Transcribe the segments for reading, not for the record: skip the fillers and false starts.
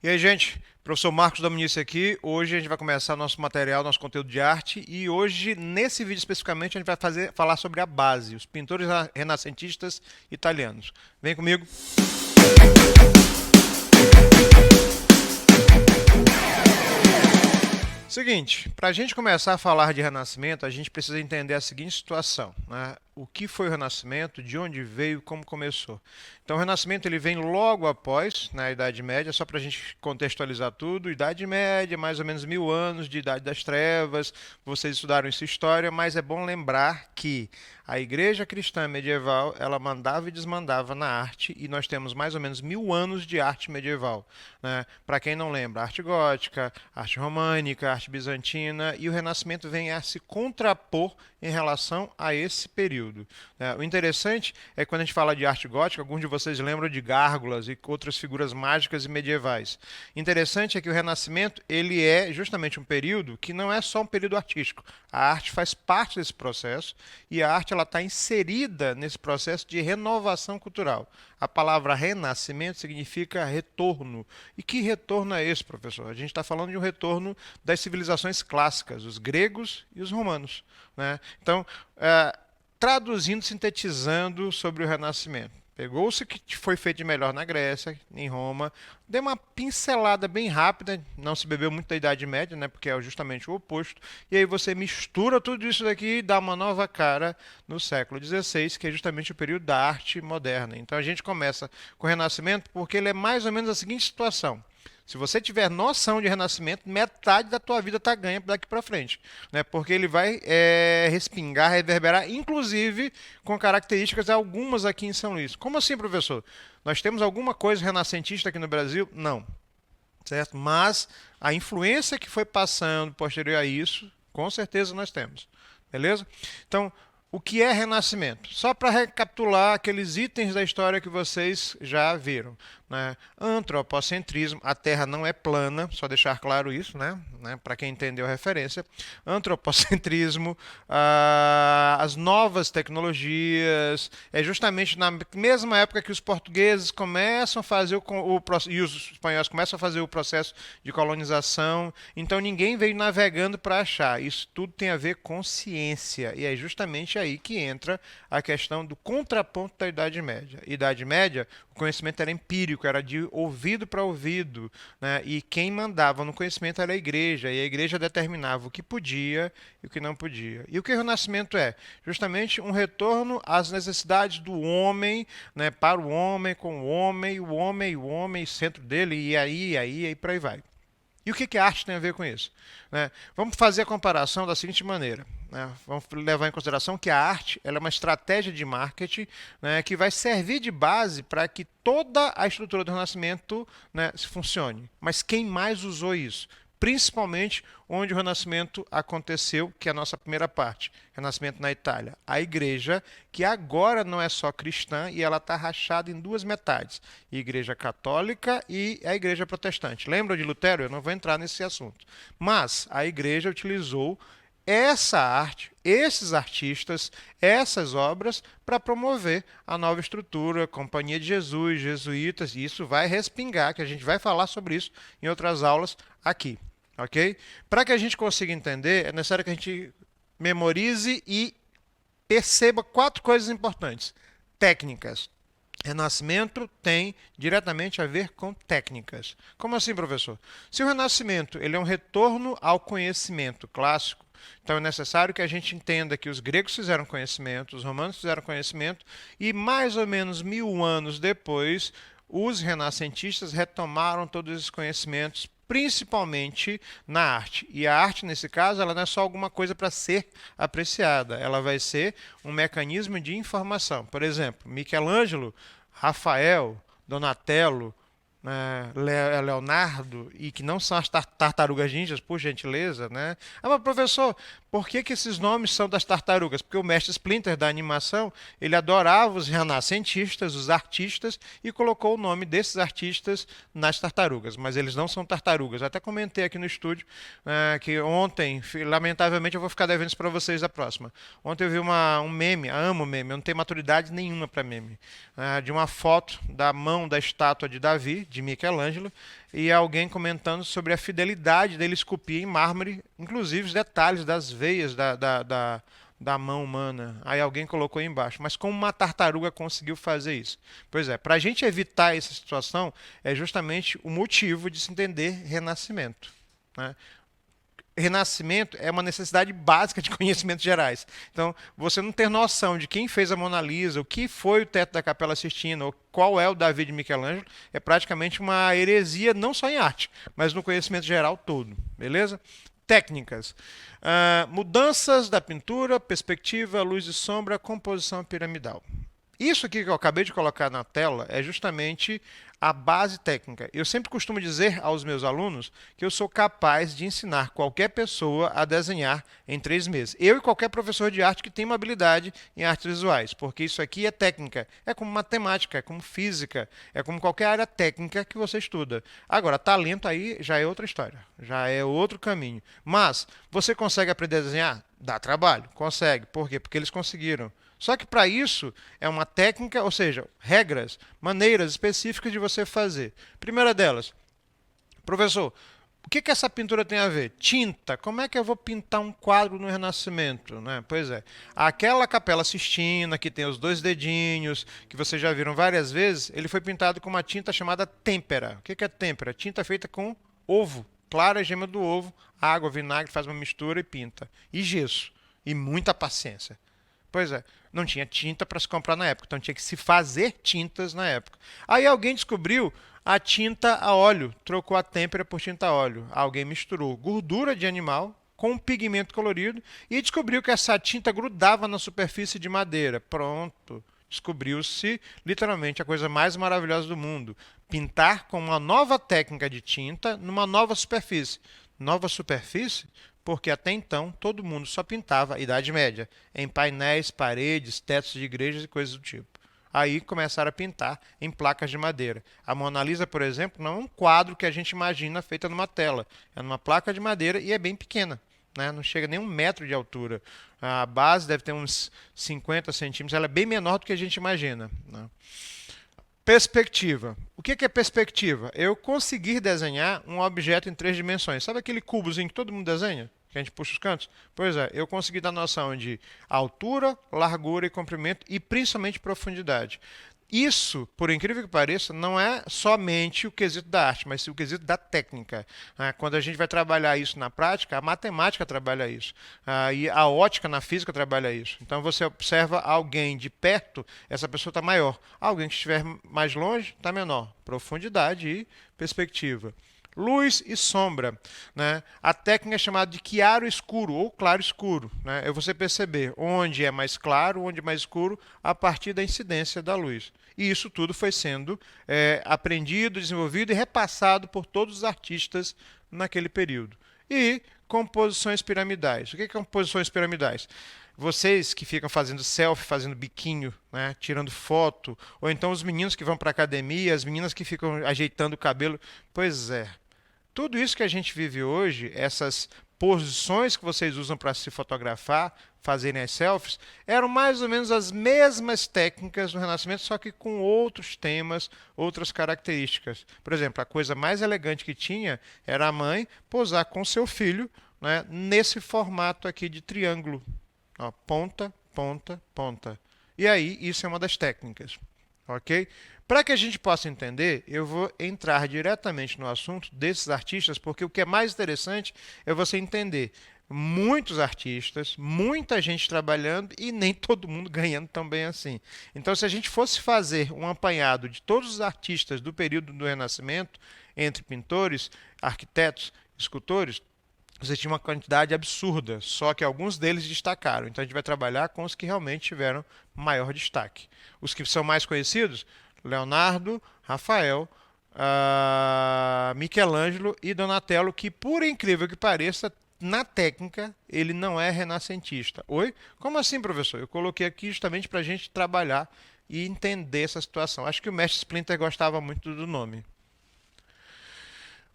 E aí, gente, professor Marcos Dominici aqui. Hoje a gente vai começar nosso material, nosso conteúdo de arte. E hoje, nesse vídeo especificamente, a gente vai falar sobre a base, os pintores renascentistas italianos. Vem comigo. Seguinte, para a gente começar a falar de Renascimento, a gente precisa entender a seguinte situação, né? O que foi o Renascimento, de onde veio, como começou. Então, o Renascimento ele vem logo após, na Idade Média, só para a gente contextualizar tudo. Idade Média, mais ou menos 1000 anos de Idade das Trevas. Vocês estudaram essa história, mas é bom lembrar que a Igreja Cristã medieval ela mandava e desmandava na arte e nós temos mais ou menos 1000 anos de arte medieval, né? Para quem não lembra, arte gótica, arte românica, arte bizantina e o Renascimento vem a se contrapor em relação a esse período, né? O interessante é que quando a gente fala de arte gótica, alguns de vocês lembram de gárgulas e outras figuras mágicas e medievais. Interessante é que o Renascimento ele é justamente um período que não é só um período artístico. A arte faz parte desse processo e a arte ela está inserida nesse processo de renovação cultural. A palavra renascimento significa retorno. E que retorno é esse, professor? A gente está falando de um retorno das civilizações clássicas, os gregos e os romanos, né? Então, traduzindo, sintetizando sobre o Renascimento. Pegou-se o que foi feito de melhor na Grécia, em Roma, deu uma pincelada bem rápida, não se bebeu muito da Idade Média, né, porque é justamente o oposto, e aí você mistura tudo isso daqui e dá uma nova cara no século XVI, que é justamente o período da arte moderna. Então a gente começa com o Renascimento porque ele é mais ou menos a seguinte situação. Se você tiver noção de renascimento, metade da tua vida está ganha daqui para frente, né? Porque ele vai respingar, reverberar, inclusive com características algumas aqui em São Luís. Como assim, professor? Nós temos alguma coisa renascentista aqui no Brasil? Não, certo? Mas a influência que foi passando posterior a isso, com certeza nós temos, beleza? Então, o que é renascimento? Só para recapitular aqueles itens da história que vocês já viram, né? Antropocentrismo, a Terra não é plana, só deixar claro isso, né? Para quem entendeu a referência. Antropocentrismo, as novas tecnologias, é justamente na mesma época que os portugueses começam a fazer e os espanhóis começam a fazer o processo de colonização, então ninguém veio navegando para achar. Isso tudo tem a ver com ciência, e é justamente aí que entra a questão do contraponto da Idade Média. Idade Média, o conhecimento era empírico, era de ouvido para ouvido, né? E quem mandava no conhecimento era a igreja, e a igreja determinava o que podia e o que não podia. E o que o Renascimento é? Justamente um retorno às necessidades do homem, né? Para o homem, com o homem, o homem, o homem, centro dele, e por aí vai. E o que a arte tem a ver com isso? Né? Vamos fazer a comparação da seguinte maneira. Né? Vamos levar em consideração que a arte ela é uma estratégia de marketing, né, que vai servir de base para que toda a estrutura do Renascimento, né, funcione. Mas quem mais usou isso? Principalmente onde o Renascimento aconteceu, que é a nossa primeira parte, Renascimento na Itália. A igreja, que agora não é só cristã e ela está rachada em duas metades, a igreja católica e a igreja protestante. Lembra de Lutero? Eu não vou entrar nesse assunto. Mas a igreja utilizou essa arte, esses artistas, essas obras para promover a nova estrutura, Companhia de Jesus, jesuítas, e isso vai respingar, que a gente vai falar sobre isso em outras aulas aqui. Ok? Para que a gente consiga entender, é necessário que a gente memorize e perceba 4 coisas importantes. Técnicas. Renascimento tem diretamente a ver com técnicas. Como assim, professor? Se o Renascimento ele é um retorno ao conhecimento clássico, então é necessário que a gente entenda que os gregos fizeram conhecimento, os romanos fizeram conhecimento, e mais ou menos 1000 anos depois, os renascentistas retomaram todos esses conhecimentos, principalmente na arte. E a arte, nesse caso, ela não é só alguma coisa para ser apreciada, ela vai ser um mecanismo de informação. Por exemplo, Michelangelo, Rafael, Donatello, Leonardo, e que não são as tartarugas ninjas, por gentileza, né? Ah, mas professor, por que esses nomes são das tartarugas? Porque o mestre Splinter da animação, ele adorava os renascentistas, os artistas, e colocou o nome desses artistas nas tartarugas, mas eles não são tartarugas. Eu até comentei aqui no estúdio que ontem, lamentavelmente, eu vou ficar devendo isso para vocês da próxima. Ontem eu vi um meme, amo meme, eu não tenho maturidade nenhuma para meme, de uma foto da mão da estátua de Davi, de Michelangelo, e alguém comentando sobre a fidelidade dele esculpir em mármore, inclusive os detalhes das veias da mão humana. Aí alguém colocou aí embaixo. Mas como uma tartaruga conseguiu fazer isso? Pois é, para a gente evitar essa situação, é justamente o motivo de se entender renascimento, né? Renascimento é uma necessidade básica de conhecimentos gerais. Então, você não ter noção de quem fez a Mona Lisa, o que foi o teto da Capela Sistina, ou qual é o Davi de Michelangelo, é praticamente uma heresia, não só em arte, mas no conhecimento geral todo. Beleza? Técnicas. Mudanças da pintura, perspectiva, luz e sombra, composição piramidal. Isso aqui que eu acabei de colocar na tela é justamente a base técnica. Eu sempre costumo dizer aos meus alunos que eu sou capaz de ensinar qualquer pessoa a desenhar em 3 meses. Eu e qualquer professor de arte que tem uma habilidade em artes visuais, porque isso aqui é técnica. É como matemática, é como física, é como qualquer área técnica que você estuda. Agora, talento aí já é outra história, já é outro caminho. Mas, você consegue aprender a desenhar? Dá trabalho, consegue. Por quê? Porque eles conseguiram. Só que para isso é uma técnica, ou seja, regras, maneiras específicas de você fazer. Primeira delas, professor, o que essa pintura tem a ver? Tinta. Como é que eu vou pintar um quadro no Renascimento, né? Pois é. Aquela Capela Sistina, que tem os 2 dedinhos, que vocês já viram várias vezes, ele foi pintado com uma tinta chamada têmpera. O que é têmpera? Tinta feita com ovo, clara gema do ovo, água, vinagre, faz uma mistura e pinta. E gesso. E muita paciência. Pois é, não tinha tinta para se comprar na época, então tinha que se fazer tintas na época. Aí alguém descobriu a tinta a óleo, trocou a têmpera por tinta a óleo. Alguém misturou gordura de animal com um pigmento colorido e descobriu que essa tinta grudava na superfície de madeira. Pronto, descobriu-se literalmente a coisa mais maravilhosa do mundo: pintar com uma nova técnica de tinta numa nova superfície. Nova superfície? Porque até então todo mundo só pintava Idade Média, em painéis, paredes, tetos de igrejas e coisas do tipo. Aí começaram a pintar em placas de madeira. A Mona Lisa, por exemplo, não é um quadro que a gente imagina feita numa tela. É numa placa de madeira e é bem pequena, né? Não chega nem 1 metro de altura. A base deve ter uns 50 centímetros. Ela é bem menor do que a gente imagina, né? Perspectiva. O que é perspectiva? Eu conseguir desenhar um objeto em 3 dimensões. Sabe aquele cubozinho que todo mundo desenha? Que a gente puxa os cantos? Pois é, eu consegui dar noção de altura, largura e comprimento e principalmente profundidade. Isso, por incrível que pareça, não é somente o quesito da arte, mas o quesito da técnica, né? Quando a gente vai trabalhar isso na prática, a matemática trabalha isso, e a ótica na física trabalha isso. Então você observa alguém de perto, essa pessoa está maior. Alguém que estiver mais longe está menor. Profundidade e perspectiva. Luz e sombra, né? A técnica é chamada de chiaro escuro ou claro escuro, né? É você perceber onde é mais claro, onde é mais escuro, a partir da incidência da luz. E isso tudo foi sendo aprendido, desenvolvido e repassado por todos os artistas naquele período. E composições piramidais. O que é composições piramidais? Vocês que ficam fazendo selfie, fazendo biquinho, né, tirando foto, ou então os meninos que vão para a academia, as meninas que ficam ajeitando o cabelo. Pois é, tudo isso que a gente vive hoje, essas posições que vocês usam para se fotografar, fazerem as selfies, eram mais ou menos as mesmas técnicas do Renascimento, só que com outros temas, outras características. Por exemplo, a coisa mais elegante que tinha era a mãe posar com seu filho, né, nesse formato aqui de triângulo. Ó, ponta, ponta, ponta. E aí, isso é uma das técnicas. Ok? Para que a gente possa entender, eu vou entrar diretamente no assunto desses artistas, porque o que é mais interessante é você entender muitos artistas, muita gente trabalhando e nem todo mundo ganhando tão bem assim. Então, se a gente fosse fazer um apanhado de todos os artistas do período do Renascimento, entre pintores, arquitetos, escultores, você tinha uma quantidade absurda, só que alguns deles destacaram. Então a gente vai trabalhar com os que realmente tiveram maior destaque. Os que são mais conhecidos: Leonardo, Rafael, Michelangelo e Donatello, que, por incrível que pareça, na técnica ele não é renascentista. Oi? Como assim, professor? Eu coloquei aqui justamente para a gente trabalhar e entender essa situação. Acho que o mestre Splinter gostava muito do nome.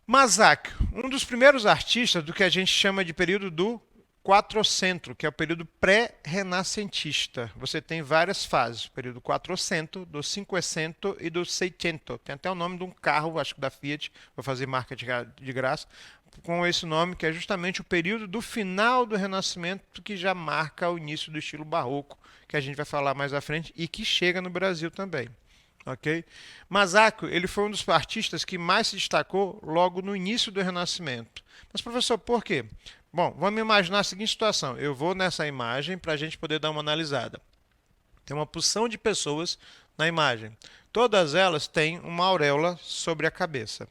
Masaccio, um dos primeiros artistas do que a gente chama de período do Quattrocento, que é o período pré-renascentista. Você tem várias fases, o período Quattrocento, do Cinquecento e do Seicento. Tem até o nome de um carro, acho que da Fiat, vou fazer marca de graça, com esse nome, que é justamente o período do final do Renascimento, que já marca o início do estilo barroco, que a gente vai falar mais à frente, e que chega no Brasil também. Ok? Masaccio, ele foi um dos artistas que mais se destacou logo no início do Renascimento. Mas, professor, por quê? Bom, vamos imaginar a seguinte situação. Eu vou nessa imagem para a gente poder dar uma analisada. Tem uma porção de pessoas na imagem. Todas elas têm uma auréola sobre a cabeça.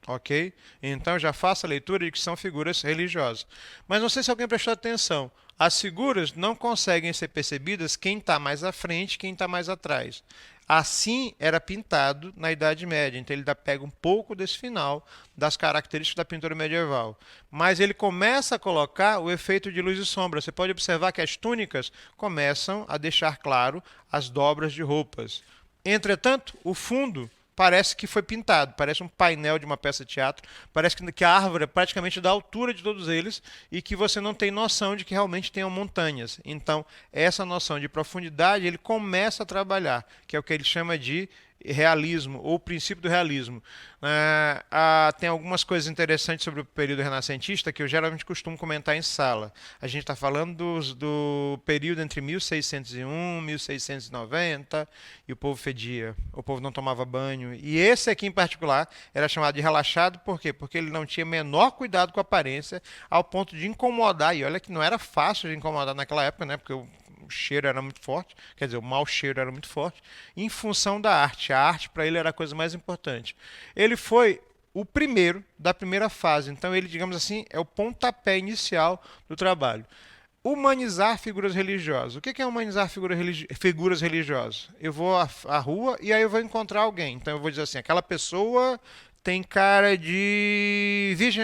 Ok? Então eu já faço a leitura de que são figuras religiosas. Mas não sei se alguém prestou atenção. As figuras não conseguem ser percebidas quem está mais à frente e quem está mais atrás. Assim era pintado na Idade Média. Então ele pega um pouco desse final das características da pintura medieval. Mas ele começa a colocar o efeito de luz e sombra. Você pode observar que as túnicas começam a deixar claro as dobras de roupas. Entretanto, o fundo parece que foi pintado, parece um painel de uma peça de teatro, parece que a árvore é praticamente da altura de todos eles e que você não tem noção de que realmente tenham montanhas. Então, essa noção de profundidade ele começa a trabalhar, que é o que ele chama de realismo, ou princípio do realismo. Tem algumas coisas interessantes sobre o período renascentista que eu geralmente costumo comentar em sala. A gente está falando do período entre 1601 e 1690, e o povo fedia, o povo não tomava banho. E esse aqui em particular era chamado de relaxado, por quê? Porque ele não tinha menor cuidado com a aparência, ao ponto de incomodar. E olha que não era fácil de incomodar naquela época, né? Porque o cheiro era muito forte, quer dizer, o mau cheiro era muito forte, em função da arte. A arte para ele era a coisa mais importante. Ele foi o primeiro da primeira fase, então ele, digamos assim, é o pontapé inicial do trabalho. Humanizar figuras religiosas. O que é humanizar figuras religiosas? Eu vou à rua e aí eu vou encontrar alguém. Então eu vou dizer assim, aquela pessoa tem cara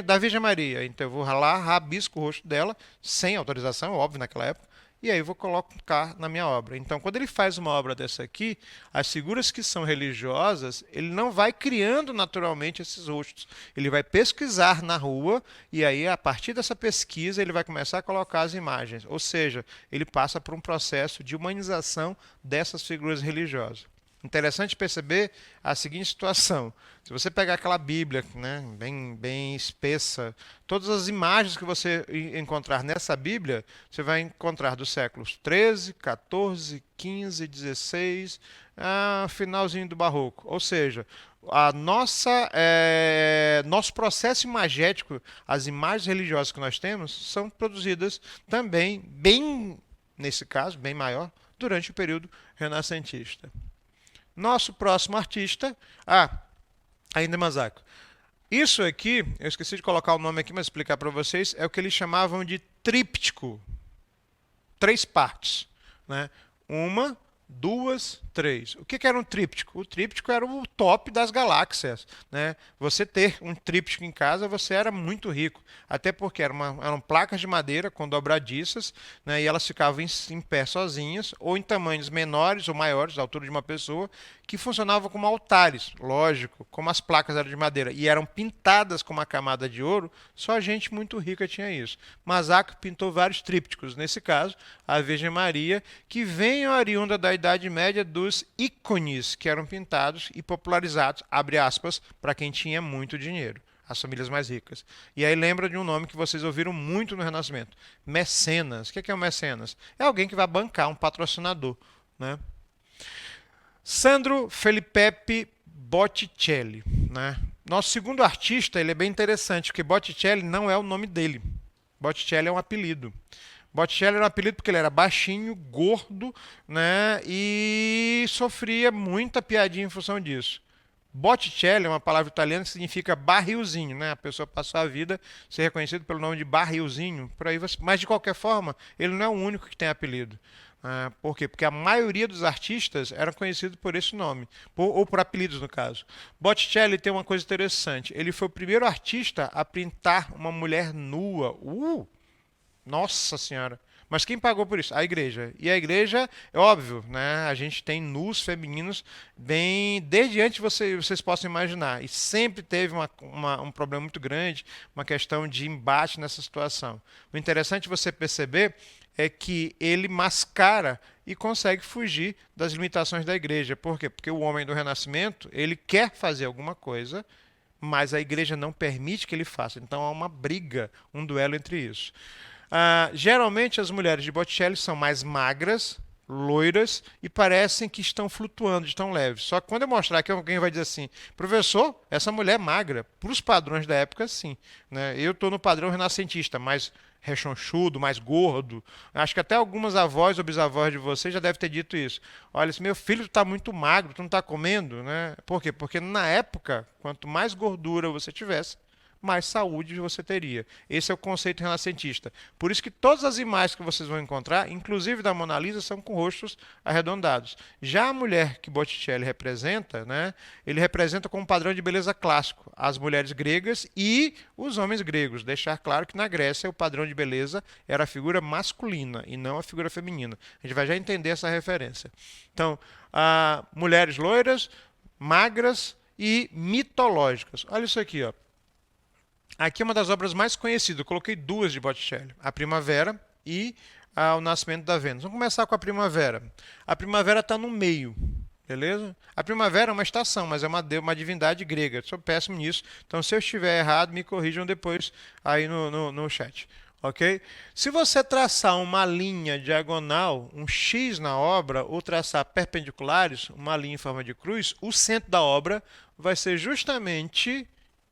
da Virgem Maria. Então eu vou lá, rabisco o rosto dela, sem autorização, óbvio, naquela época, e aí eu vou colocar na minha obra. Então, quando ele faz uma obra dessa aqui, as figuras que são religiosas, ele não vai criando naturalmente esses rostos. Ele vai pesquisar na rua e aí, a partir dessa pesquisa, ele vai começar a colocar as imagens. Ou seja, ele passa por um processo de humanização dessas figuras religiosas. Interessante perceber a seguinte situação. Se você pegar aquela Bíblia, né, bem espessa, todas as imagens que você encontrar nessa Bíblia, você vai encontrar dos séculos 13, 14, 15, 16, finalzinho do Barroco. Ou seja, nosso processo imagético, as imagens religiosas que nós temos, são produzidas também, nesse caso, bem maior, durante o período renascentista. Nosso próximo artista, ainda Masaccio. Isso aqui, eu esqueci de colocar o nome aqui, mas explicar para vocês, é o que eles chamavam de tríptico. 3 partes, né? 1, 2, 3. O que era um tríptico? O tríptico era o top das galáxias, né? Você ter um tríptico em casa, você era muito rico. Até porque eram placas de madeira com dobradiças, né? E elas ficavam em pé sozinhas, ou em tamanhos menores ou maiores, da altura de uma pessoa, que funcionavam como altares, lógico, como as placas eram de madeira e eram pintadas com uma camada de ouro, só gente muito rica tinha isso. Masaccio pintou vários trípticos, nesse caso, a Virgem Maria, que vem oriunda da Idade Média dos ícones que eram pintados e popularizados, abre aspas, para quem tinha muito dinheiro, as famílias mais ricas. E aí lembra de um nome que vocês ouviram muito no Renascimento, mecenas. O que é um mecenas? É alguém que vai bancar, um patrocinador, né? Sandro Felipe Botticelli, né? Nosso segundo artista, ele é bem interessante, porque Botticelli não é o nome dele. Botticelli é um apelido. Botticelli era um apelido porque ele era baixinho, gordo, né? E sofria muita piadinha em função disso. Botticelli é uma palavra italiana que significa barrilzinho, né? A pessoa passou a vida ser reconhecido pelo nome de barrilzinho, por aí mas de qualquer forma, ele não é o único que tem apelido. Por quê? Porque a maioria dos artistas eram conhecidos por esse nome, ou por apelidos no caso. Botticelli tem uma coisa interessante, ele foi o primeiro artista a pintar uma mulher nua. Nossa Senhora! Mas quem pagou por isso? A igreja. E a igreja, é óbvio, né? A gente tem nus femininos bem desde antes vocês possam imaginar. E sempre teve um problema muito grande, uma questão de embate nessa situação. O interessante você perceber é que ele mascara e consegue fugir das limitações da igreja. Por quê? Porque o homem do Renascimento, ele quer fazer alguma coisa, mas a igreja não permite que ele faça. Então há uma briga, um duelo entre isso. Geralmente as mulheres de Botticelli são mais magras, loiras e parecem que estão flutuando, estão leves. Só que quando eu mostrar aqui, alguém vai dizer assim: professor, essa mulher é magra. Para os padrões da época, sim. Né? Eu estou no padrão renascentista, mais rechonchudo, mais gordo. Acho que até algumas avós ou bisavós de vocês já devem ter dito isso. Olha, esse meu filho está muito magro, tu não está comendo, né? Por quê? Porque na época, quanto mais gordura você tivesse, mais saúde você teria. Esse é o conceito renascentista. Por isso que todas as imagens que vocês vão encontrar, inclusive da Mona Lisa, são com rostos arredondados. Já a mulher que Botticelli representa, né, ele representa com um padrão de beleza clássico, as mulheres gregas e os homens gregos. Deixar claro que na Grécia o padrão de beleza era a figura masculina e não a figura feminina. A gente vai já entender essa referência. Então, mulheres loiras, magras e mitológicas. Olha isso aqui, ó. Aqui é uma das obras mais conhecidas. Eu coloquei duas de Botticelli: A Primavera e O Nascimento da Vênus. Vamos começar com a Primavera. A Primavera está no meio, beleza? A Primavera é uma estação, mas é uma divindade grega. Eu sou péssimo nisso. Então, se eu estiver errado, me corrijam depois aí no chat. Ok? Se você traçar uma linha diagonal, um X na obra, ou traçar perpendiculares, uma linha em forma de cruz, o centro da obra vai ser justamente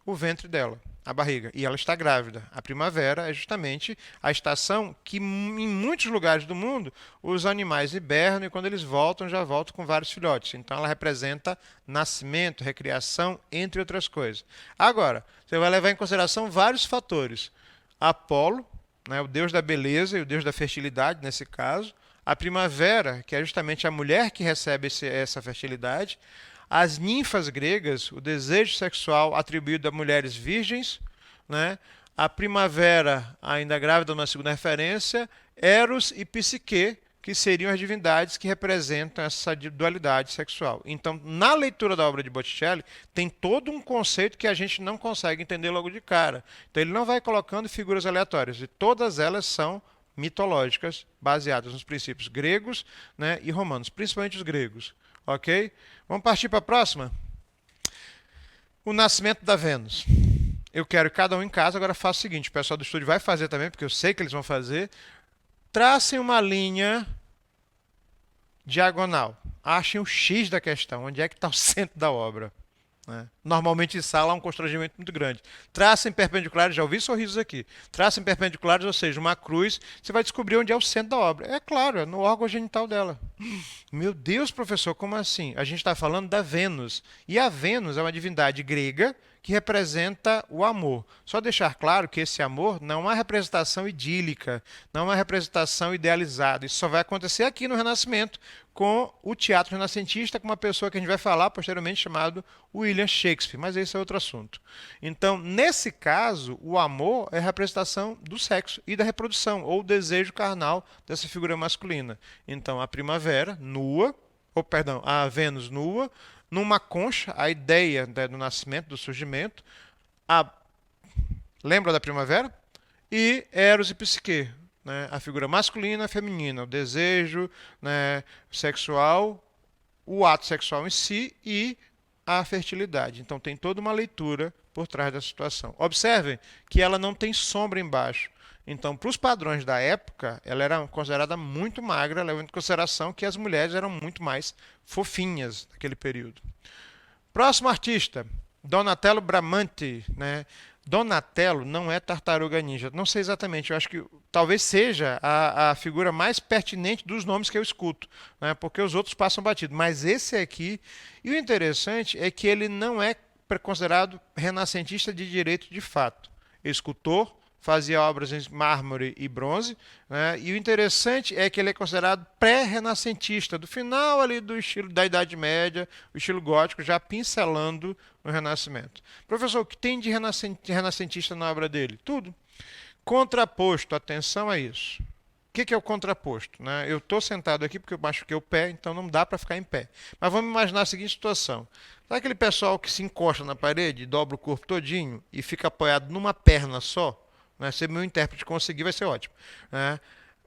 o ventre dela, a barriga. E ela está grávida. A primavera é justamente a estação que, em muitos lugares do mundo, os animais hibernam e quando eles voltam, já voltam com vários filhotes. Então ela representa nascimento, recriação, entre outras coisas. Agora, você vai levar em consideração vários fatores. Apolo, né, o deus da beleza e o deus da fertilidade, nesse caso. A primavera, que é justamente a mulher que recebe essa fertilidade. As ninfas gregas, o desejo sexual atribuído a mulheres virgens, né? A primavera, ainda grávida na segunda referência, Eros e Psique, que seriam as divindades que representam essa dualidade sexual. Então, na leitura da obra de Botticelli, tem todo um conceito que a gente não consegue entender logo de cara. Então, ele não vai colocando figuras aleatórias, e todas elas são mitológicas, baseadas nos princípios gregos, né, e romanos, principalmente os gregos. Ok? Vamos partir para a próxima? O nascimento da Vênus. Eu quero que cada um em casa agora faça o seguinte: o pessoal do estúdio vai fazer também, porque eu sei que eles vão fazer. Tracem uma linha diagonal. Achem o X da questão, onde é que está o centro da obra. Né? Normalmente em sala há um constrangimento muito grande. Tracem perpendiculares, já ouvi sorrisos aqui. Tracem perpendiculares, ou seja, uma cruz, você vai descobrir onde é o centro da obra. É claro, é no órgão genital dela. Meu Deus, professor, como assim? A gente está falando da Vênus. E a Vênus é uma divindade grega que representa o amor. Só deixar claro que esse amor não é uma representação idílica, não é uma representação idealizada. Isso só vai acontecer aqui no Renascimento, com o teatro renascentista, com uma pessoa que a gente vai falar posteriormente, chamado William Shakespeare, mas esse é outro assunto. Então, nesse caso, o amor é a representação do sexo e da reprodução, ou desejo carnal dessa figura masculina. Então, a primavera, nua, ou perdão, a Vênus nua, numa concha, a ideia, né, do nascimento, do surgimento, lembra da primavera? E Eros e Psique, né, a figura masculina e feminina, o desejo, né, sexual, o ato sexual em si e a fertilidade. Então tem toda uma leitura por trás da situação. Observem que ela não tem sombra embaixo. Então, para os padrões da época, ela era considerada muito magra, levando em consideração que as mulheres eram muito mais fofinhas naquele período. Próximo artista, Donatello Bramante, né? Donatello não é tartaruga ninja. Não sei exatamente, eu acho que talvez seja a figura mais pertinente dos nomes que eu escuto, né? Porque os outros passam batido. Mas esse aqui, e o interessante é que ele não é considerado renascentista de direito de fato. Escultor, fazia obras em mármore e bronze, né? E o interessante é que ele é considerado pré-renascentista, do final ali do estilo da Idade Média, o estilo gótico, já pincelando no Renascimento. Professor, o que tem de renascentista na obra dele? Tudo. Contraposto, atenção a isso. que é o contraposto? Né? Eu estou sentado aqui porque eu machuquei o pé, então não dá para ficar em pé. Mas vamos imaginar a seguinte situação. Sabe aquele pessoal que se encosta na parede, dobra o corpo todinho e fica apoiado numa perna só? Né? Se meu intérprete conseguir, vai ser ótimo. Né?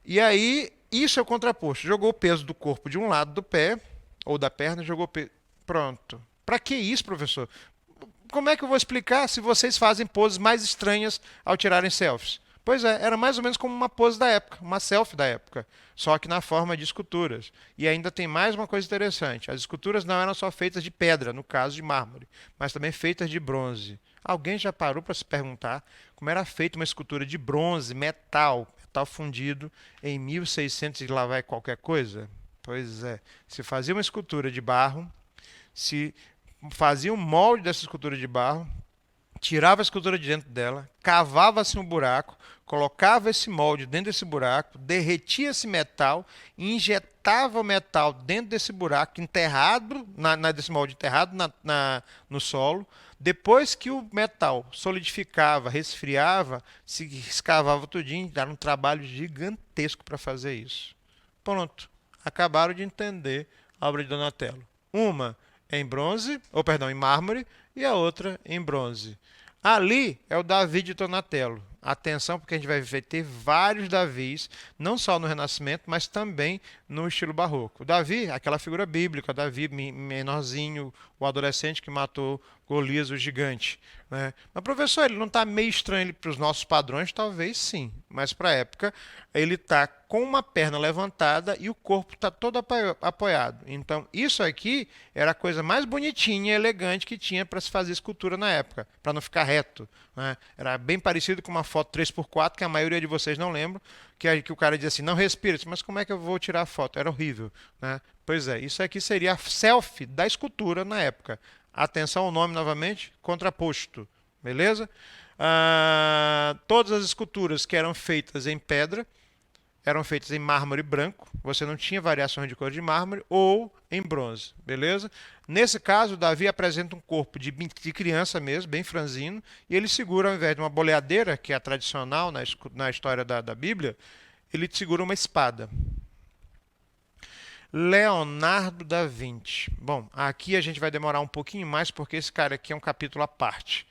E aí, isso é o contraposto. Jogou o peso do corpo de um lado do pé, ou da perna, jogou o peso. Pronto. Para que isso, professor? Como é que eu vou explicar se vocês fazem poses mais estranhas ao tirarem selfies? Pois é, era mais ou menos como uma pose da época, uma selfie da época, só que na forma de esculturas. E ainda tem mais uma coisa interessante: as esculturas não eram só feitas de pedra, no caso de mármore, mas também feitas de bronze. Alguém já parou para se perguntar como era feita uma escultura de bronze, metal fundido, em 1600 e lá vai qualquer coisa? Pois é, se fazia uma escultura de barro, se fazia um molde dessa escultura de barro, tirava a escultura de dentro dela, cavava-se um buraco, colocava esse molde dentro desse buraco, derretia esse metal, injetava o metal dentro desse buraco, enterrado, desse molde enterrado no solo. Depois que o metal solidificava, resfriava, se escavava tudinho, era um trabalho gigantesco para fazer isso. Pronto, acabaram de entender a obra de Donatello. Uma em bronze, ou perdão, em mármore, e a outra em bronze. Ali é o Davi de Donatello. Atenção, porque a gente vai ter vários Davis, não só no Renascimento, mas também no estilo barroco. O Davi, aquela figura bíblica, o Davi menorzinho, o adolescente que matou Golias, o gigante. Né? Mas, professor, ele não está meio estranho para os nossos padrões? Talvez sim, mas para a época ele está com uma perna levantada e o corpo está todo apoiado. Então, isso aqui era a coisa mais bonitinha e elegante que tinha para se fazer escultura na época, para não ficar reto. Né? Era bem parecido com uma foto 3x4, que a maioria de vocês não lembram, que o cara dizia assim, não respira. Mas como é que eu vou tirar a foto? Era horrível. Né? Pois é, isso aqui seria a selfie da escultura na época. Atenção ao nome novamente, contraposto. Beleza? Todas as esculturas que eram feitas em pedra eram feitas em mármore branco, você não tinha variações de cor de mármore, ou em bronze, beleza? Nesse caso, Davi apresenta um corpo de criança mesmo, bem franzino, e ele segura, ao invés de uma boleadeira, que é a tradicional na história da Bíblia, ele segura uma espada. Leonardo da Vinci. Bom, aqui a gente vai demorar um pouquinho mais, porque esse cara aqui é um capítulo à parte.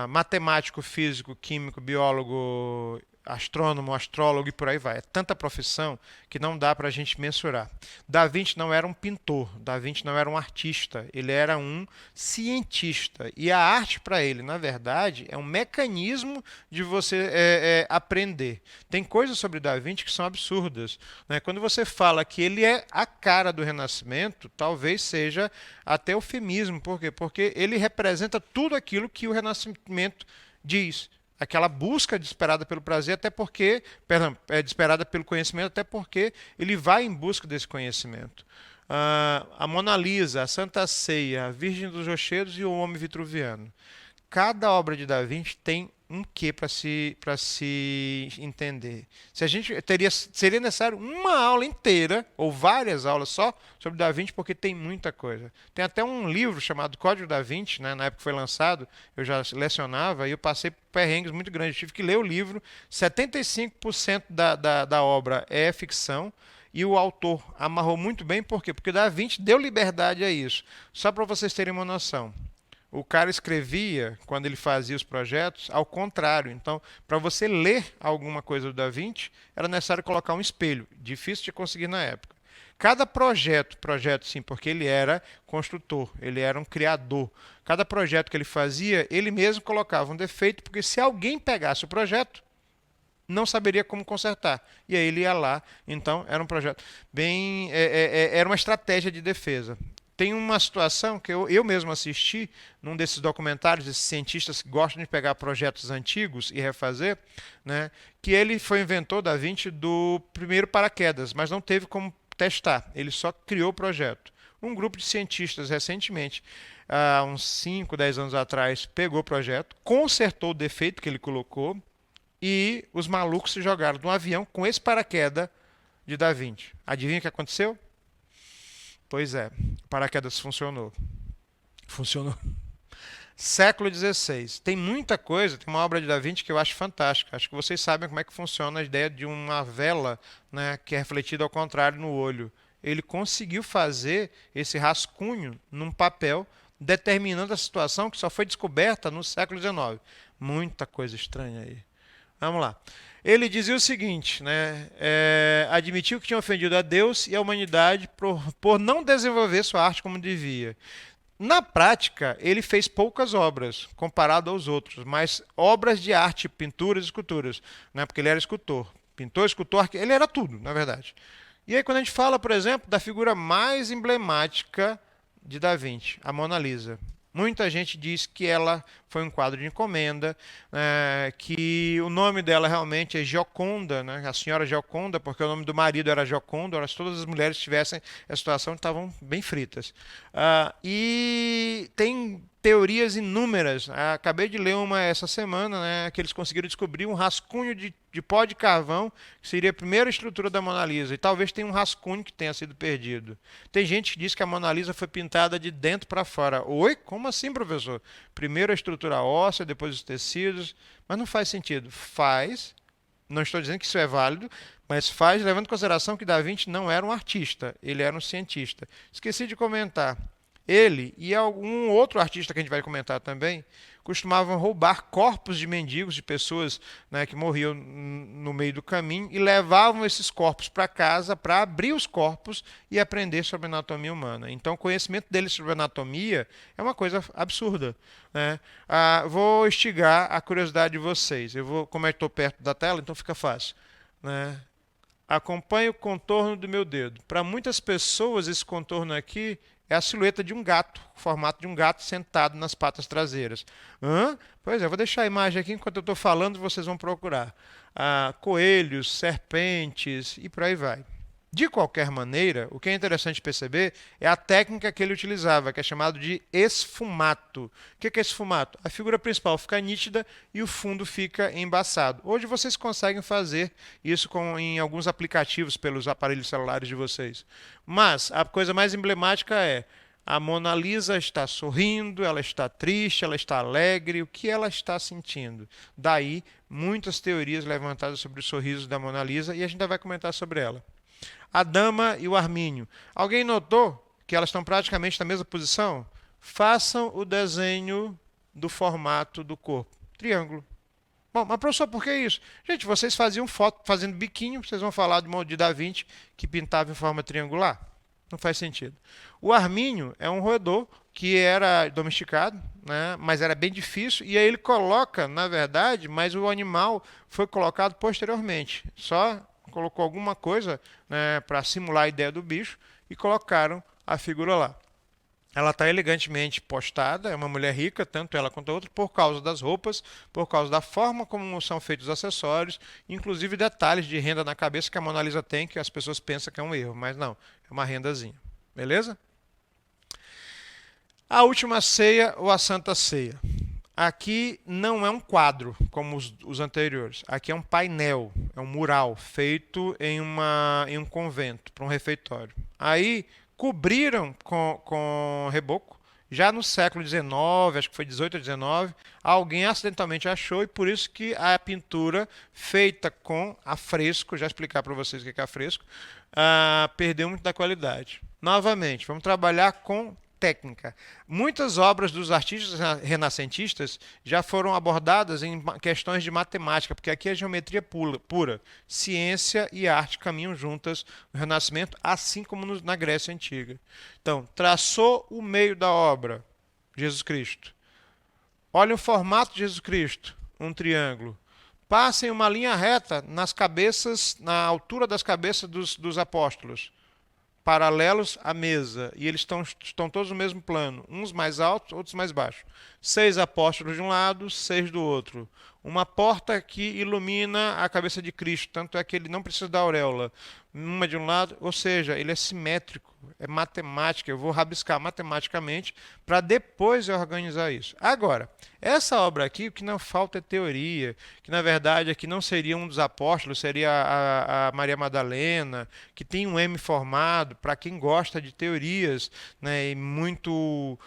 Matemático, físico, químico, biólogo, astrônomo, astrólogo e por aí vai. É tanta profissão que não dá para a gente mensurar. Da Vinci não era um pintor, Da Vinci não era um artista, ele era um cientista. E a arte para ele, na verdade, é um mecanismo de você aprender. Tem coisas sobre Da Vinci que são absurdas. Né? Quando você fala que ele é a cara do Renascimento, talvez seja até eufemismo. Por quê? Porque ele representa tudo aquilo que o Renascimento diz. Aquela busca desesperada pelo prazer, até porque, perdão, desesperada pelo conhecimento, até porque ele vai em busca desse conhecimento. A Mona Lisa, a Santa Ceia, a Virgem dos Rochedos e o Homem Vitruviano. Cada obra de Da Vinci tem um quê para se entender. Se a gente seria necessário uma aula inteira ou várias aulas só sobre Da Vinci, porque tem muita coisa. Tem até um livro chamado Código Da Vinci, né? Na época que foi lançado, eu já lecionava e eu passei por perrengues muito grandes. Eu tive que ler o livro. 75% da obra é ficção. E o autor amarrou muito bem, por quê? Porque Da Vinci deu liberdade a isso. Só para vocês terem uma noção. O cara escrevia, quando ele fazia os projetos, ao contrário. Então, para você ler alguma coisa do Da Vinci, era necessário colocar um espelho. Difícil de conseguir na época. Cada projeto sim, porque ele era construtor, ele era um criador. Cada projeto que ele fazia, ele mesmo colocava um defeito, porque se alguém pegasse o projeto, não saberia como consertar. E aí ele ia lá. Então, era um projeto bem... era uma estratégia de defesa. Tem uma situação que eu mesmo assisti num desses documentários, desses cientistas que gostam de pegar projetos antigos e refazer, né, que ele foi inventor, Da Vinci, do primeiro paraquedas, mas não teve como testar, ele só criou o projeto. Um grupo de cientistas recentemente, há uns 5, 10 anos atrás, pegou o projeto, consertou o defeito que ele colocou e os malucos se jogaram de um avião com esse paraquedas de Da Vinci. Adivinha o que aconteceu? Pois é, o paraquedas funcionou. Funcionou. Século XVI. Tem muita coisa, tem uma obra de Da Vinci que eu acho fantástica. Acho que vocês sabem como é que funciona a ideia de uma vela, né, que é refletida ao contrário no olho. Ele conseguiu fazer esse rascunho num papel, determinando a situação que só foi descoberta no século XIX. Muita coisa estranha aí. Vamos lá. Ele dizia o seguinte, né? Admitiu que tinha ofendido a Deus e a humanidade por não desenvolver sua arte como devia. Na prática, ele fez poucas obras comparado aos outros, mas obras de arte, pinturas e esculturas, né? Porque ele era escultor. Pintor, escultor, ele era tudo, na verdade. E aí, quando a gente fala, por exemplo, da figura mais emblemática de Da Vinci, a Mona Lisa. Muita gente diz que ela foi um quadro de encomenda, que o nome dela realmente é Gioconda, né? A senhora Gioconda, porque o nome do marido era Giocondo, se todas as mulheres tivessem a situação, estavam bem fritas. E tem teorias inúmeras. Acabei de ler uma essa semana, né, que eles conseguiram descobrir um rascunho de pó de carvão, que seria a primeira estrutura da Mona Lisa. E talvez tenha um rascunho que tenha sido perdido. Tem gente que diz que a Mona Lisa foi pintada de dentro para fora. Oi? Como assim, professor? Primeiro a estrutura óssea, depois os tecidos. Mas não faz sentido. Faz. Não estou dizendo que isso é válido, mas faz, levando em consideração que Da Vinci não era um artista, ele era um cientista. Esqueci de comentar. Ele e algum outro artista que a gente vai comentar também costumavam roubar corpos de mendigos, de pessoas, né, que morriam no meio do caminho, e levavam esses corpos para casa para abrir os corpos e aprender sobre anatomia humana. Então, o conhecimento deles sobre anatomia é uma coisa absurda, né? Vou instigar a curiosidade de vocês. Como eu estou perto da tela, então fica fácil, né? Acompanhe o contorno do meu dedo. Para muitas pessoas, esse contorno aqui é a silhueta de um gato, o formato de um gato sentado nas patas traseiras. Hã? Pois é, vou deixar a imagem aqui enquanto eu estou falando, vocês vão procurar. Coelhos, serpentes e por aí vai. De qualquer maneira, o que é interessante perceber é a técnica que ele utilizava, que é chamado de esfumato. O que é esfumato? A figura principal fica nítida e o fundo fica embaçado. Hoje vocês conseguem fazer isso em alguns aplicativos pelos aparelhos celulares de vocês. Mas a coisa mais emblemática é a Mona Lisa está sorrindo, ela está triste, ela está alegre, o que ela está sentindo? Daí, muitas teorias levantadas sobre o sorriso da Mona Lisa e a gente ainda vai comentar sobre ela. A dama e o armínio. Alguém notou que elas estão praticamente na mesma posição? Façam o desenho do formato do corpo. Triângulo. Bom, mas professor, por que isso? Gente, vocês faziam foto fazendo biquinho, vocês vão falar de Da Vinci que pintava em forma triangular? Não faz sentido. O armínio é um roedor que era domesticado, né, mas era bem difícil, e aí ele coloca, na verdade, mas o animal foi colocado posteriormente. Só colocou alguma coisa, né, para simular a ideia do bicho e colocaram a figura lá. Ela está elegantemente postada, é uma mulher rica, tanto ela quanto a outra, por causa das roupas, por causa da forma como são feitos os acessórios, inclusive detalhes de renda na cabeça que a Mona Lisa tem, que as pessoas pensam que é um erro, mas não, é uma rendazinha. Beleza? A última ceia ou a Santa Ceia. Aqui não é um quadro como os anteriores. Aqui é um painel, é um mural feito em um convento, para um refeitório. Aí cobriram com reboco. Já no século XIX, acho que foi 18 ou 19, alguém acidentalmente achou e por isso que a pintura feita com afresco, já explicar para vocês o que é afresco, perdeu muito da qualidade. Novamente, vamos trabalhar com técnica. Muitas obras dos artistas renascentistas já foram abordadas em questões de matemática, porque aqui é geometria pura. Ciência e arte caminham juntas no Renascimento, assim como na Grécia Antiga. Então, traçou o meio da obra, Jesus Cristo. Olha o formato de Jesus Cristo, um triângulo. Passem uma linha reta nas cabeças, na altura das cabeças dos apóstolos, paralelos à mesa, e eles estão todos no mesmo plano, uns mais altos, outros mais baixos. 6 apóstolos de um lado, 6 do outro. Uma porta que ilumina a cabeça de Cristo, tanto é que ele não precisa da auréola. Uma de um lado, ou seja, ele é simétrico, é matemática. Eu vou rabiscar matematicamente para depois eu organizar isso. Agora, essa obra aqui, o que não falta é teoria, que na verdade aqui não seria um dos apóstolos, seria a Maria Madalena, que tem um M formado, para quem gosta de teorias, né, e muito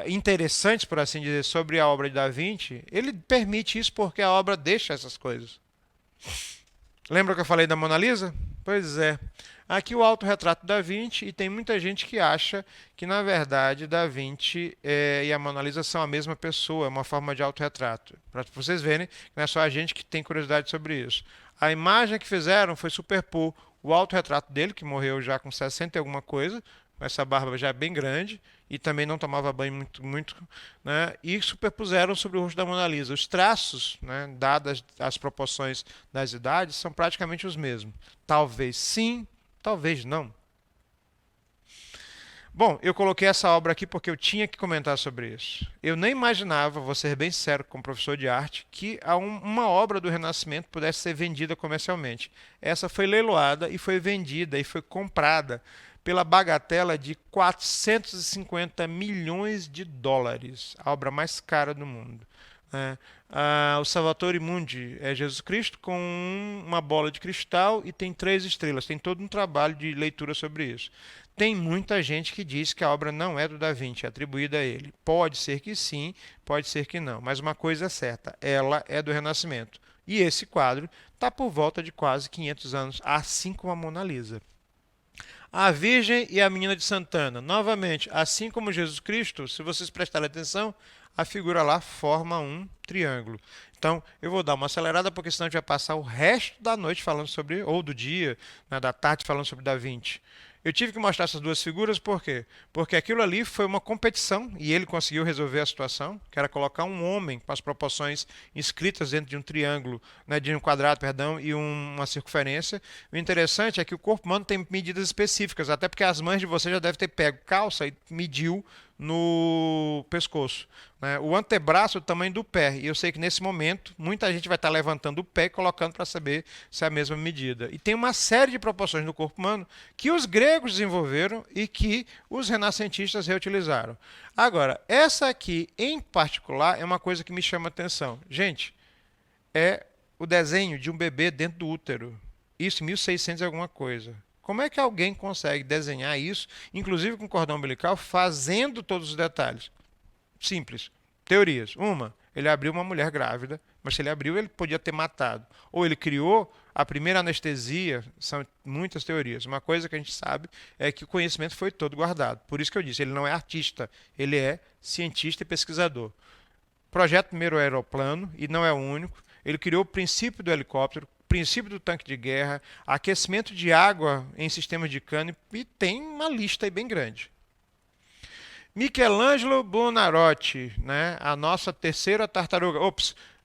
interessantes, por assim dizer, sobre a obra de Da Vinci, ele permite isso porque a obra deixa essas coisas. Lembra que eu falei da Mona Lisa? Pois é. Aqui o autorretrato da Vinci, e tem muita gente que acha que, na verdade, Da Vinci e a Mona Lisa são a mesma pessoa, é uma forma de autorretrato. Para vocês verem que não é só a gente que tem curiosidade sobre isso. A imagem que fizeram foi superpor o autorretrato dele, que morreu já com 60 e alguma coisa, com essa barba já bem grande, e também não tomava banho muito, né? E superpuseram sobre o rosto da Mona Lisa. Os traços, né, dadas as proporções das idades, são praticamente os mesmos. Talvez sim, talvez não. Bom, eu coloquei essa obra aqui porque eu tinha que comentar sobre isso. Eu nem imaginava, vou ser bem sério como professor de arte, que uma obra do Renascimento pudesse ser vendida comercialmente. Essa foi leiloada e foi vendida e foi comprada pela bagatela de 450 milhões de dólares, a obra mais cara do mundo. O Salvatore Mundi é Jesus Cristo com uma bola de cristal e tem 3 estrelas. Tem todo um trabalho de leitura sobre isso. Tem muita gente que diz que a obra não é do Da Vinci, é atribuída a ele. Pode ser que sim, pode ser que não. Mas uma coisa é certa, ela é do Renascimento. E esse quadro está por volta de quase 500 anos, assim como a Mona Lisa. A Virgem e a Menina de Santana. Novamente, assim como Jesus Cristo, se vocês prestarem atenção, a figura lá forma um triângulo. Então, eu vou dar uma acelerada, porque senão a gente vai passar o resto da noite falando sobre, ou do dia, né, da tarde falando sobre Da Vinci. Eu tive que mostrar essas duas figuras, por quê? Porque aquilo ali foi uma competição e ele conseguiu resolver a situação, que era colocar um homem com as proporções inscritas dentro de um triângulo, né, de um quadrado, perdão, e uma circunferência. O interessante é que o corpo humano tem medidas específicas, até porque as mães de vocês já devem ter pego calça e mediu no pescoço. Né? O antebraço é o tamanho do pé. E eu sei que nesse momento muita gente vai estar levantando o pé e colocando para saber se é a mesma medida. E tem uma série de proporções no corpo humano que os gregos desenvolveram e que os renascentistas reutilizaram. Agora, essa aqui em particular é uma coisa que me chama a atenção. Gente, é o desenho de um bebê dentro do útero. Isso em 1600 e alguma coisa. Como é que alguém consegue desenhar isso, inclusive com cordão umbilical, fazendo todos os detalhes? Simples. Teorias. Uma, ele abriu uma mulher grávida, mas se ele abriu, ele podia ter matado. Ou ele criou a primeira anestesia, são muitas teorias. Uma coisa que a gente sabe é que o conhecimento foi todo guardado. Por isso que eu disse, ele não é artista, ele é cientista e pesquisador. Projeto primeiro aeroplano, e não é o único. Ele criou o princípio do helicóptero, princípio do tanque de guerra, aquecimento de água em sistemas de cano, e tem uma lista aí bem grande. Michelangelo Buonarroti, né? A nossa terceira tartaruga.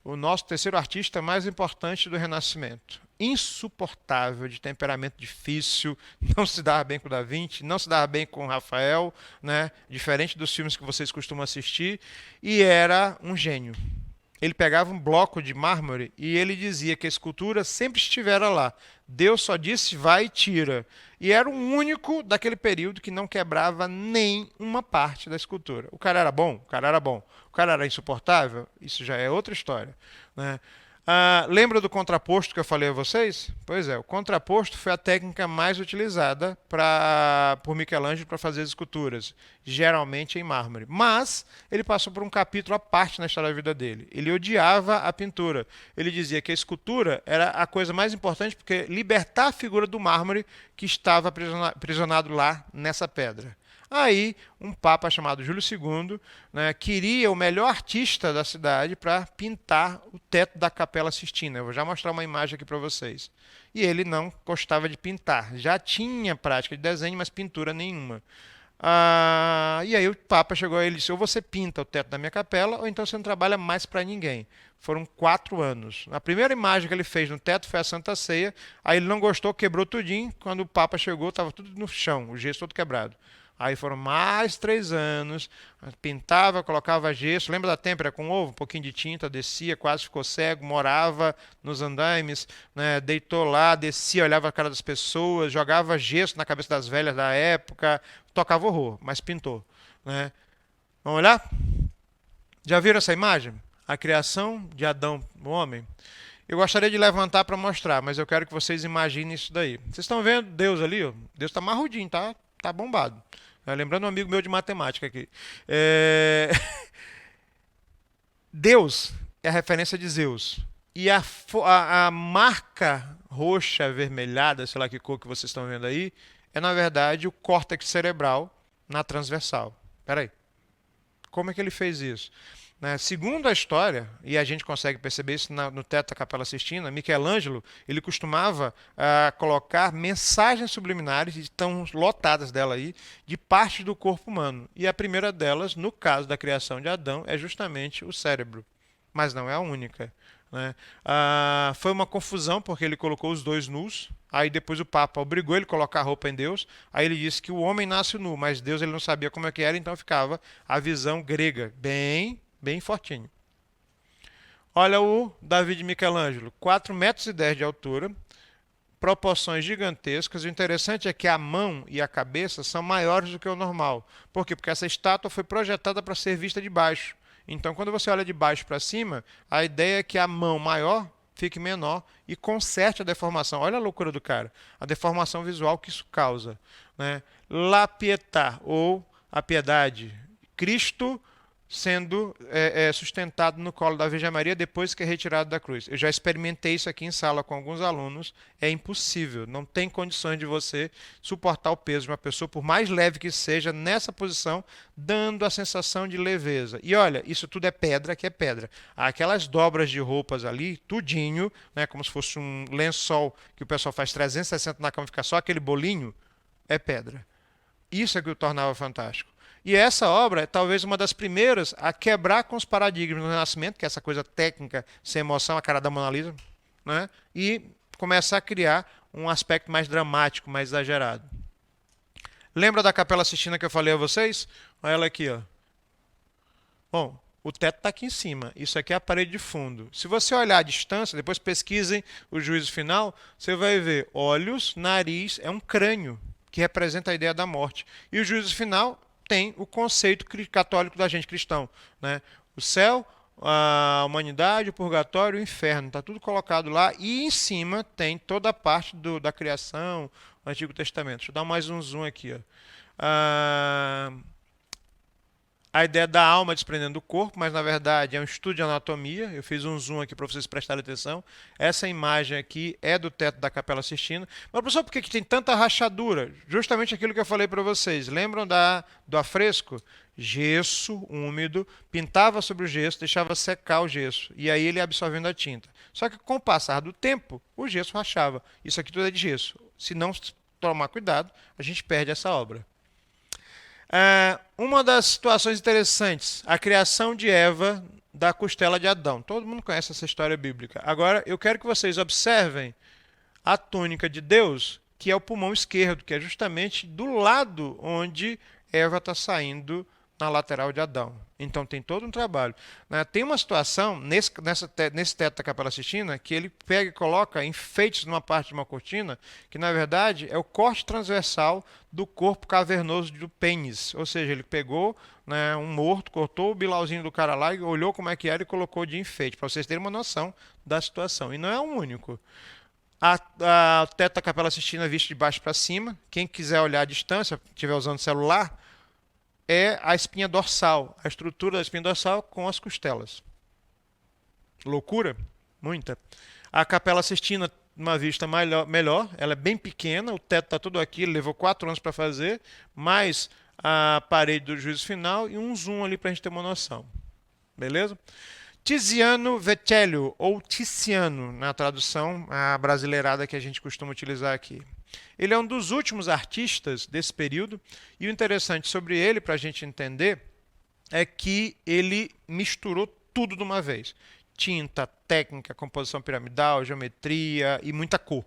O nosso terceiro artista mais importante do Renascimento. Insuportável, de temperamento difícil, não se dava bem com o Da Vinci, não se dava bem com o Rafael, né? Diferente dos filmes que vocês costumam assistir, e era um gênio. Ele pegava um bloco de mármore e ele dizia que a escultura sempre estivera lá. Deus só disse vai e tira. E era o único daquele período que não quebrava nem uma parte da escultura. O cara era bom? O cara era bom. O cara era insuportável? Isso já é outra história. Né? Lembra do contraposto que eu falei a vocês? Pois é, o contraposto foi a técnica mais utilizada por Michelangelo para fazer as esculturas, geralmente em mármore. Mas ele passou por um capítulo à parte na história da vida dele. Ele odiava a pintura. Ele dizia que a escultura era a coisa mais importante porque libertar a figura do mármore que estava aprisionado lá nessa pedra. Aí, um papa chamado Júlio II, né, queria o melhor artista da cidade para pintar o teto da Capela Sistina. Eu vou já mostrar uma imagem aqui para vocês. E ele não gostava de pintar. Já tinha prática de desenho, mas pintura nenhuma. E aí o papa chegou a ele e disse, ou você pinta o teto da minha capela, ou então você não trabalha mais para ninguém. Foram 4 anos. A primeira imagem que ele fez no teto foi a Santa Ceia. Aí ele não gostou, quebrou tudinho. Quando o papa chegou, estava tudo no chão, o gesso todo quebrado. Aí foram mais 3 anos, pintava, colocava gesso, lembra da têmpera com ovo? Um pouquinho de tinta, descia, quase ficou cego, morava nos andaimes, né, deitou lá, descia, olhava a cara das pessoas, jogava gesso na cabeça das velhas da época, tocava horror, mas pintou. Né? Vamos olhar? Já viram essa imagem? A criação de Adão, o homem? Eu gostaria de levantar para mostrar, mas eu quero que vocês imaginem isso daí. Vocês estão vendo Deus ali? Ó? Deus está marrudinho, tá bombado. Lembrando um amigo meu de matemática aqui. É, Deus é a referência de Zeus. E a marca roxa, avermelhada, sei lá que cor que vocês estão vendo aí, é na verdade o córtex cerebral na transversal. Peraí. Como é que ele fez isso? Né? Segundo a história, e a gente consegue perceber isso no teto da Capela Sistina, Michelangelo ele costumava colocar mensagens subliminares, e estão lotadas dela aí, de parte do corpo humano. E a primeira delas, no caso da criação de Adão, é justamente o cérebro. Mas não é a única. Né? Foi uma confusão porque ele colocou os dois nus. Aí depois o Papa obrigou ele a colocar a roupa em Deus. Aí ele disse que o homem nasce nu, mas Deus ele não sabia como é que era, então ficava a visão grega, bem fortinho. Olha o Davi de Michelangelo, 4,10 m de altura, proporções gigantescas. O interessante é que a mão e a cabeça são maiores do que o normal. Por quê? Porque essa estátua foi projetada para ser vista de baixo. Então, quando você olha de baixo para cima, a ideia é que a mão maior fique menor e conserte a deformação. Olha a loucura do cara, a deformação visual que isso causa. Né? La Pietà, ou a piedade. Cristo sendo sustentado no colo da Virgem Maria depois que é retirado da cruz. Eu já experimentei isso aqui em sala com alguns alunos. É impossível, não tem condições de você suportar o peso de uma pessoa, por mais leve que seja, nessa posição, dando a sensação de leveza. E olha, isso tudo é pedra, que é pedra. Aquelas dobras de roupas ali, tudinho, né, como se fosse um lençol que o pessoal faz 360 na cama e fica só aquele bolinho, é pedra. Isso é que o tornava fantástico. E essa obra é talvez uma das primeiras a quebrar com os paradigmas do Renascimento, que é essa coisa técnica, sem emoção, a cara da Mona Lisa, né? E começar a criar um aspecto mais dramático, mais exagerado. Lembra da Capela Sistina que eu falei a vocês? Olha ela aqui, ó. Bom, o teto está aqui em cima. Isso aqui é a parede de fundo. Se você olhar à distância, depois pesquisem o juízo final, você vai ver olhos, nariz, é um crânio que representa a ideia da morte. E o juízo final tem o conceito católico da gente cristão. Né? O céu, a humanidade, o purgatório e o inferno. Está tudo colocado lá. E em cima tem toda a parte da criação, o Antigo Testamento. Deixa eu dar mais um zoom aqui. Ó. A ideia da alma desprendendo do corpo, mas na verdade é um estudo de anatomia. Eu fiz um zoom aqui para vocês prestarem atenção. Essa imagem aqui é do teto da Capela Sistina. Mas, professor, por que tem tanta rachadura? Justamente aquilo que eu falei para vocês. Lembram do afresco? Gesso úmido, pintava sobre o gesso, deixava secar o gesso. E aí ele ia absorvendo a tinta. Só que com o passar do tempo, o gesso rachava. Isso aqui tudo é de gesso. Se não tomar cuidado, a gente perde essa obra. Uma das situações interessantes, a criação de Eva da costela de Adão. Todo mundo conhece essa história bíblica. Agora, eu quero que vocês observem a túnica de Deus, que é o pulmão esquerdo, que é justamente do lado onde Eva está saindo na lateral de Adão. Então tem todo um trabalho. Tem uma situação nesse teto da Capela Sistina que ele pega e coloca enfeites numa parte de uma cortina que na verdade é o corte transversal do corpo cavernoso do pênis. Ou seja, ele pegou um morto, cortou o bilauzinho do cara lá e olhou como é que era e colocou de enfeite, para vocês terem uma noção da situação. E não é o único. O teto da Capela Sistina é visto de baixo para cima. Quem quiser olhar à distância, estiver usando celular, é a espinha dorsal, a estrutura da espinha dorsal com as costelas. Loucura? Muita. A Capela Sistina, uma vista melhor, ela é bem pequena, o teto está tudo aqui, ele levou 4 anos para fazer, mais a parede do juízo final e um zoom ali para a gente ter uma noção. Beleza? Tiziano Vecellio, ou Tiziano, na tradução brasileirada que a gente costuma utilizar aqui. Ele é um dos últimos artistas desse período, e o interessante sobre ele, para a gente entender, é que ele misturou tudo de uma vez. Tinta, técnica, composição piramidal, geometria e muita cor.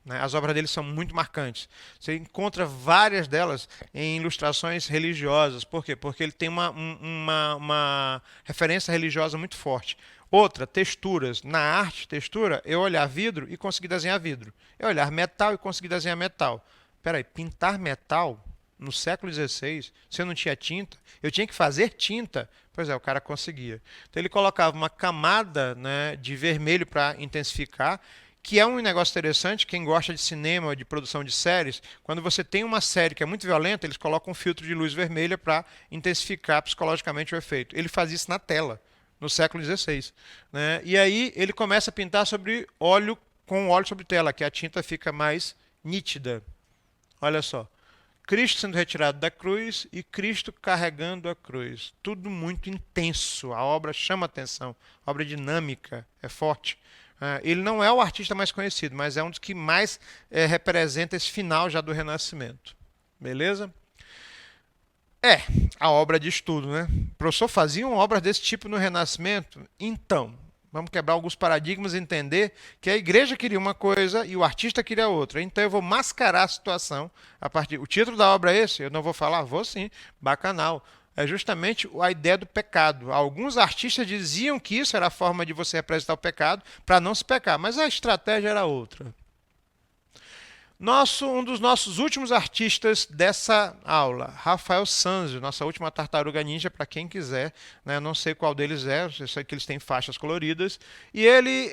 As obras dele são muito marcantes. Você encontra várias delas em ilustrações religiosas. Por quê? Porque ele tem uma referência religiosa muito forte. Outra, texturas. Na arte, textura, eu olhar vidro e conseguir desenhar vidro. Eu olhar metal e conseguir desenhar metal. Espera aí, pintar metal no século XVI, se eu não tinha tinta, eu tinha que fazer tinta. Pois é, o cara conseguia. Então ele colocava uma camada de vermelho para intensificar, que é um negócio interessante, quem gosta de cinema, de produção de séries, quando você tem uma série que é muito violenta, eles colocam um filtro de luz vermelha para intensificar psicologicamente o efeito. Ele faz isso na tela, no século XVI. Né? E aí ele começa a pintar sobre óleo, com óleo sobre tela, que a tinta fica mais nítida. Olha só. Cristo sendo retirado da cruz e Cristo carregando a cruz. Tudo muito intenso. A obra chama atenção. A obra é dinâmica, é forte. Ele não é o artista mais conhecido, mas é um dos que mais representa esse final já do Renascimento. Beleza? É, a obra de estudo, né? O professor fazia uma obra desse tipo no Renascimento? Então, vamos quebrar alguns paradigmas e entender que a igreja queria uma coisa e o artista queria outra. Então eu vou mascarar a situação a partir. O título da obra é esse? Eu não vou falar? Vou sim. Bacanal. É justamente a ideia do pecado. Alguns artistas diziam que isso era a forma de você representar o pecado para não se pecar, mas a estratégia era outra. Um dos nossos últimos artistas dessa aula, Rafael Sanzio, nossa última tartaruga ninja, para quem quiser, né? Não sei qual deles é, eu sei que eles têm faixas coloridas, e ele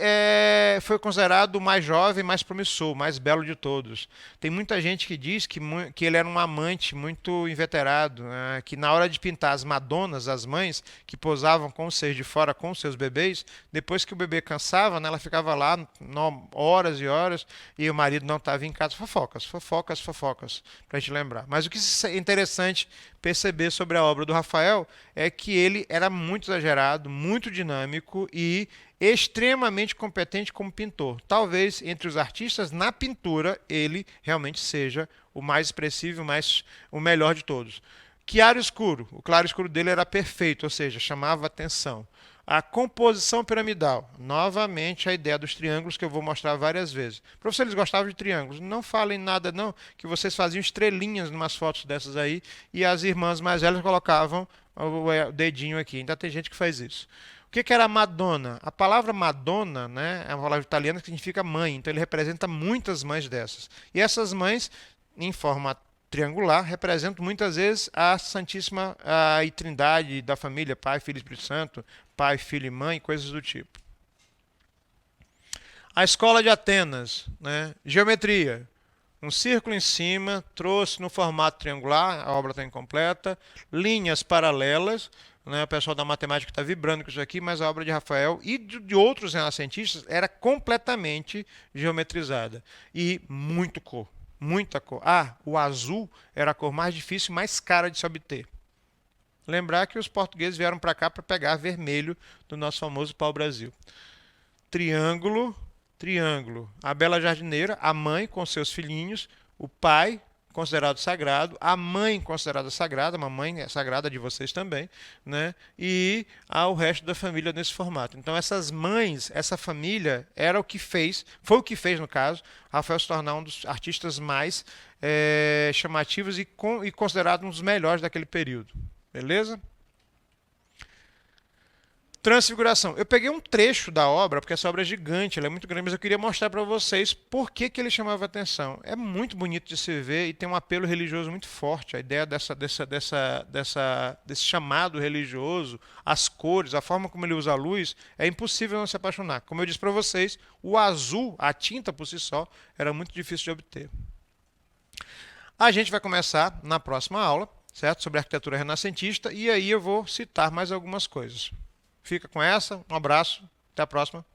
foi considerado o mais jovem, mais promissor, mais belo de todos. Tem muita gente que diz que ele era um amante muito inveterado, né? Que na hora de pintar as Madonas, as mães, que posavam com o seio de fora com os seus bebês, depois que o bebê cansava, né, ela ficava lá horas e horas, e o marido não estava em casa. Fofocas, fofocas, fofocas, para a gente lembrar. Mas o que é interessante perceber sobre a obra do Rafael é que ele era muito exagerado, muito dinâmico e extremamente competente como pintor. Talvez entre os artistas na pintura ele realmente seja o mais expressivo, o melhor de todos. Claro escuro. O claro escuro dele era perfeito, ou seja, chamava atenção. A composição piramidal. Novamente a ideia dos triângulos que eu vou mostrar várias vezes. Professor, eles gostavam de triângulos. Não falem nada não, que vocês faziam estrelinhas em umas fotos dessas aí e as irmãs mais velhas colocavam o dedinho aqui. Ainda tem gente que faz isso. O que era Madonna? A palavra Madonna, né, é uma palavra italiana que significa mãe. Então ele representa muitas mães dessas. E essas mães, em forma triangular, representam muitas vezes a Santíssima Trindade da família, Pai, Filho e Espírito Santo, Pai, Filho e Mãe, coisas do tipo. A escola de Atenas, né? Geometria. Um círculo em cima, trouxe no formato triangular, a obra está incompleta, linhas paralelas, né? O pessoal da matemática está vibrando com isso aqui, mas a obra de Rafael e de outros renascentistas era completamente geometrizada e muito cor. Muita cor. O azul era a cor mais difícil e mais cara de se obter. Lembrar que os portugueses vieram para cá para pegar vermelho do nosso famoso pau-brasil. Triângulo, triângulo. A bela jardineira, a mãe com seus filhinhos, o pai considerado sagrado, a mãe considerada sagrada, a mamãe é sagrada de vocês também, né? E o resto da família nesse formato. Então essas mães, essa família era o que fez, foi o que fez no caso, Rafael se tornar um dos artistas mais chamativos e considerado um dos melhores daquele período. Beleza? Transfiguração. Eu peguei um trecho da obra, porque essa obra é gigante, ela é muito grande, mas eu queria mostrar para vocês por que ele chamava atenção. É muito bonito de se ver e tem um apelo religioso muito forte. A ideia desse chamado religioso, as cores, a forma como ele usa a luz, é impossível não se apaixonar. Como eu disse para vocês, o azul, a tinta por si só, era muito difícil de obter. A gente vai começar na próxima aula, certo? Sobre arquitetura renascentista, e aí eu vou citar mais algumas coisas. Fica com essa, um abraço, até a próxima.